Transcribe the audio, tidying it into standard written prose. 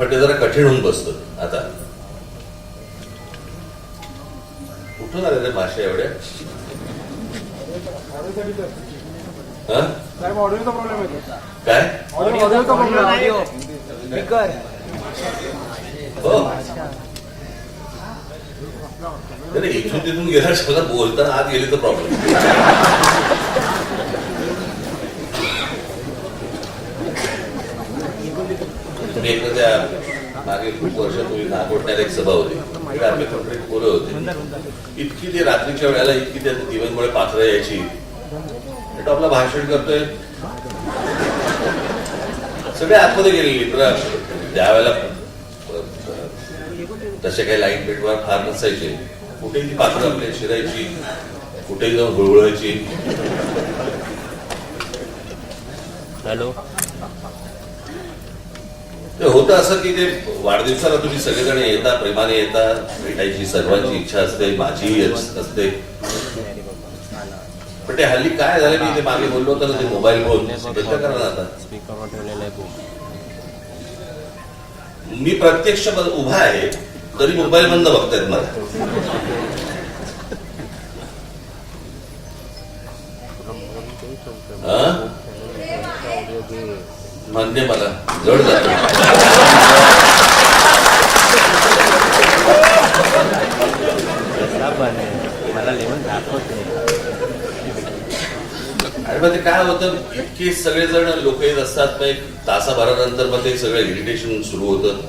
पण ते जरा कठीण होऊन बसतं आता. कुठून आले रे भाषा एवढ्या? ऑडिओचा प्रॉब्लेम आहे. काय ऑडिओचा प्रॉब्लेम आहे. हो नाही, इथून तिथून गेला सगळं बोलताना आत गेली तर प्रॉब्लेम. तुम्ही एखाद्या मागे खूप वर्षापूर्वी नागोठण्यात एक सभा होती, तिकडे आम्ही कंप्लीट बोलत होते. इतकी ती रात्रीच्या वेळेला इतकी त्या दिव्यांमुळे पाखरं यायची. आपलं भाषण करतोय, सगळे आतमध्ये गेलेली. तर त्यावेळेला तसे काही लाईट पेटवार फार नसायचे. कुठेही ती पाखरं आपल्या शिरायची, कुठेही जाऊन हुळहुळायची. हॅलो, ते होतं असं की ते वाढदिवसाला तुम्ही सगळेजण येता, प्रेमाने येता, भेटायची सर्वांची इच्छा असते, माझीही असते. पण ते हल्ली काय झालं, मी ते मागे बोललो होतं ना, ते मोबाईल फोन बंद करा ना आता. स्पीकरवर ठेवलेला आहे. मी प्रत्यक्ष उभा आहे तरी मोबाईल बंद बघतायत मला. मान्य, मला जड जात. मला लेवल दाखवते. आणि मग ते काय होतं, इतके सगळेजण लोक येत असतात, मग एक तासाभरानंतर मग ते सगळं इरिटेशन सुरू होतं.